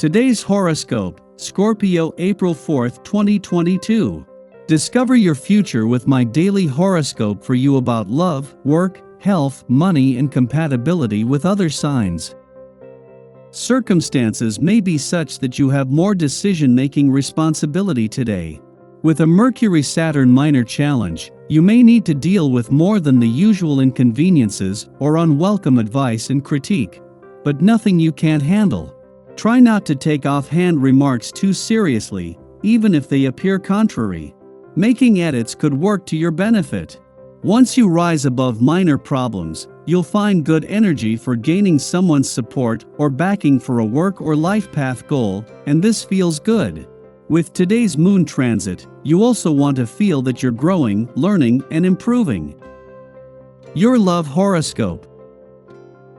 Today's horoscope, Scorpio April 4th, 2022. Discover your future with my daily horoscope for you about love, work, health, money, and compatibility with other signs. Circumstances may be such that you have more decision-making responsibility today. With a Mercury-Saturn minor challenge, you may need to deal with more than the usual inconveniences or unwelcome advice and critique, but nothing you can't handle. Try not to take offhand remarks too seriously, even if they appear contrary. Making edits could work to your benefit. Once you rise above minor problems, you'll find good energy for gaining someone's support or backing for a work or life path goal, and this feels good. With today's moon transit, you also want to feel that you're growing, learning, and improving. Your love horoscope.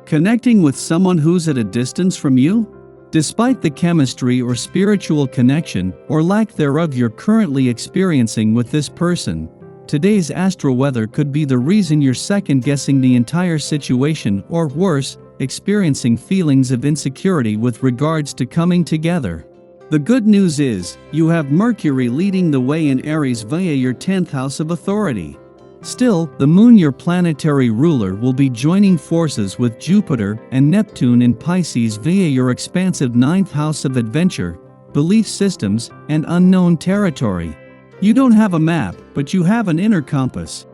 Connecting with someone who's at a distance from you? Despite the chemistry or spiritual connection or lack thereof you're currently experiencing with this person, today's astro weather could be the reason you're second-guessing the entire situation or worse, experiencing feelings of insecurity with regards to coming together. The good news is, you have Mercury leading the way in Aries via your 10th house of authority. Still, the moon, your planetary ruler, will be joining forces with Jupiter and Neptune in Pisces via your expansive 9th house of adventure, belief systems, and unknown territory. You don't have a map, but you have an inner compass.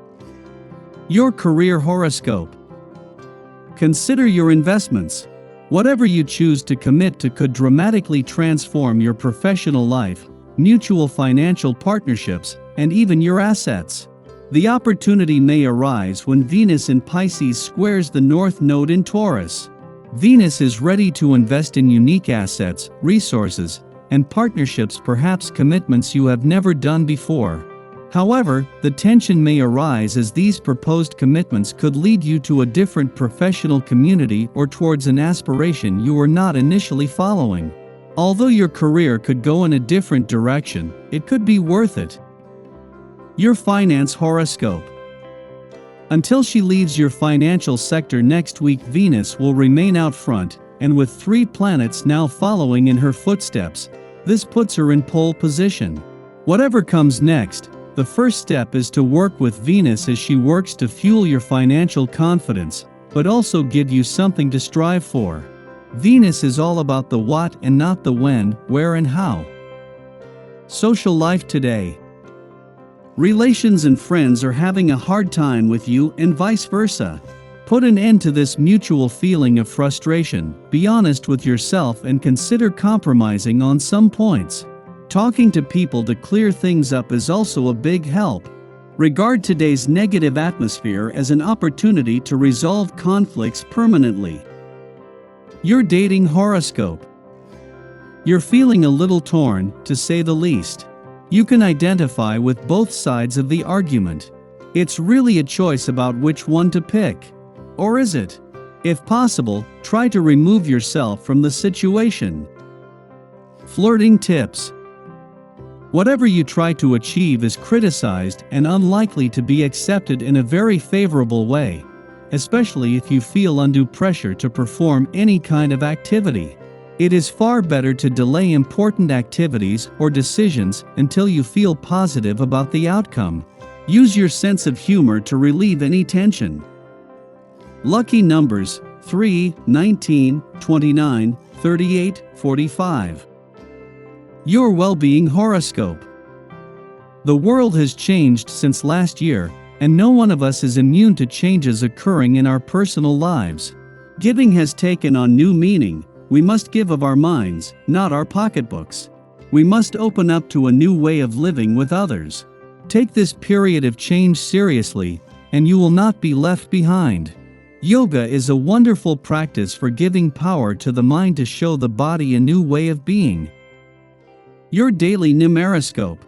Your career horoscope. Consider your investments. Whatever you choose to commit to could dramatically transform your professional life, mutual financial partnerships, and even your assets. The opportunity may arise when Venus in Pisces squares the North Node in Taurus. Venus is ready to invest in unique assets, resources, and partnerships, perhaps commitments you have never done before. However, the tension may arise as these proposed commitments could lead you to a different professional community or towards an aspiration you were not initially following. Although your career could go in a different direction, it could be worth it. Your finance horoscope. Until she leaves your financial sector next week, Venus will remain out front, and with 3 planets now following in her footsteps, this puts her in pole position. Whatever comes next, the first step is to work with Venus as she works to fuel your financial confidence, but also give you something to strive for. Venus is all about the what and not the when, where, and how. Social life today. Relations and friends are having a hard time with you and vice versa. Put an end to this mutual feeling of frustration, be honest with yourself, and consider compromising on some points. Talking to people to clear things up is also a big help. Regard today's negative atmosphere as an opportunity to resolve conflicts permanently. Your dating horoscope. You're feeling a little torn, to say the least. You can identify with both sides of the argument. It's really a choice about which one to pick. Or is it? If possible, try to remove yourself from the situation. Flirting tips. Whatever you try to achieve is criticized and unlikely to be accepted in a very favorable way, especially if you feel undue pressure to perform any kind of activity. It is far better to delay important activities or decisions until you feel positive about the outcome. Use your sense of humor to relieve any tension. Lucky numbers: 3, 19, 29, 38, 45. Your well-being horoscope. The world has changed since last year, and no one of us is immune to changes occurring in our personal lives. Giving has taken on new meaning. We must give of our minds, not our pocketbooks. We must open up to a new way of living with others. Take this period of change seriously, and you will not be left behind. Yoga is a wonderful practice for giving power to the mind to show the body a new way of being. Your daily numeroscope.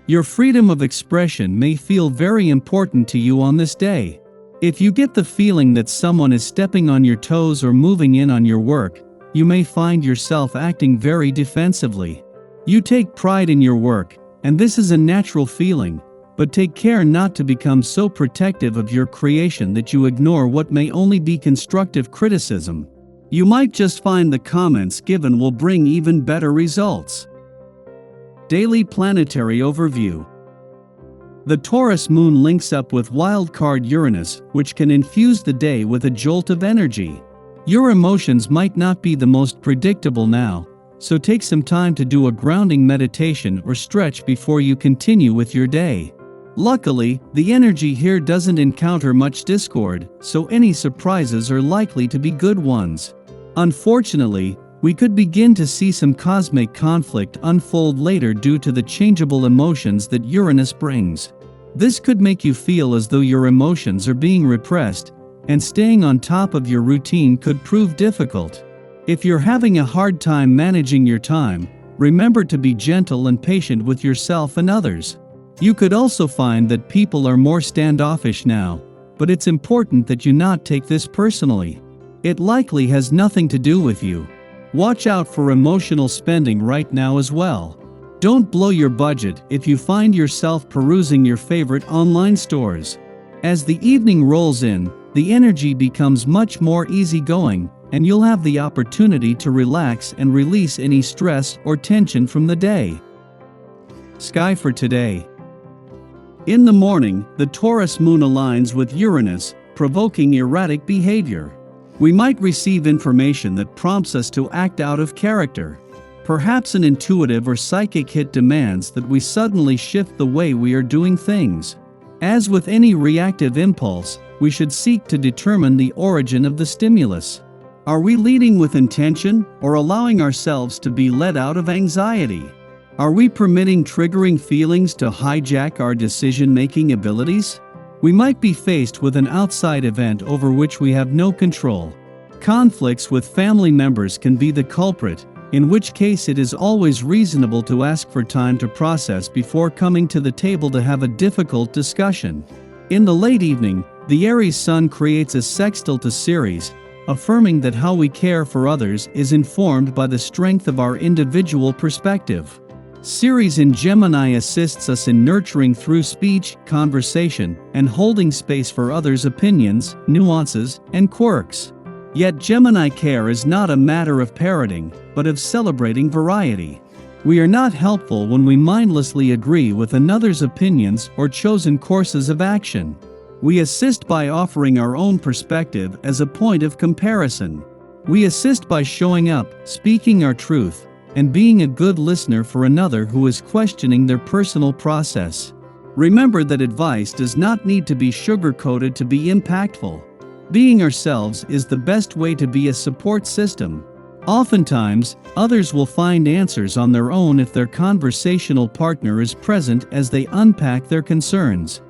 Your freedom of expression may feel very important to you on this day. If you get the feeling that someone is stepping on your toes or moving in on your work, you may find yourself acting very defensively. You take pride in your work, and this is a natural feeling, but take care not to become so protective of your creation that you ignore what may only be constructive criticism. You might just find the comments given will bring even better results. Daily Planetary Overview. The Taurus moon links up with wildcard Uranus, which can infuse the day with a jolt of energy. Your emotions might not be the most predictable now, so take some time to do a grounding meditation or stretch before you continue with your day. Luckily, the energy here doesn't encounter much discord, so any surprises are likely to be good ones. Unfortunately, we could begin to see some cosmic conflict unfold later due to the changeable emotions that Uranus brings. This could make you feel as though your emotions are being repressed, and staying on top of your routine could prove difficult. If you're having a hard time managing your time, remember to be gentle and patient with yourself and others. You could also find that people are more standoffish now, but it's important that you not take this personally. It likely has nothing to do with you. Watch out for emotional spending right now as well. Don't blow your budget if you find yourself perusing your favorite online stores. As the evening rolls in, the energy becomes much more easygoing, and you'll have the opportunity to relax and release any stress or tension from the day. Sky for today. In the morning, the Taurus moon aligns with Uranus, provoking erratic behavior. We might receive information that prompts us to act out of character. Perhaps an intuitive or psychic hit demands that we suddenly shift the way we are doing things. As with any reactive impulse, we should seek to determine the origin of the stimulus. Are we leading with intention or allowing ourselves to be led out of anxiety? Are we permitting triggering feelings to hijack our decision-making abilities? We might be faced with an outside event over which we have no control. Conflicts with family members can be the culprit, in which case it is always reasonable to ask for time to process before coming to the table to have a difficult discussion. In the late evening, the Aries Sun creates a sextile to Ceres, affirming that how we care for others is informed by the strength of our individual perspective. Ceres in Gemini assists us in nurturing through speech, conversation, and holding space for others' opinions, nuances, and quirks. Yet Gemini care is not a matter of parroting, but of celebrating variety. We are not helpful when we mindlessly agree with another's opinions or chosen courses of action. We assist by offering our own perspective as a point of comparison. We assist by showing up, speaking our truth, and being a good listener for another who is questioning their personal process. Remember that advice does not need to be sugar-coated to be impactful. Being ourselves is the best way to be a support system. Oftentimes, others will find answers on their own if their conversational partner is present as they unpack their concerns.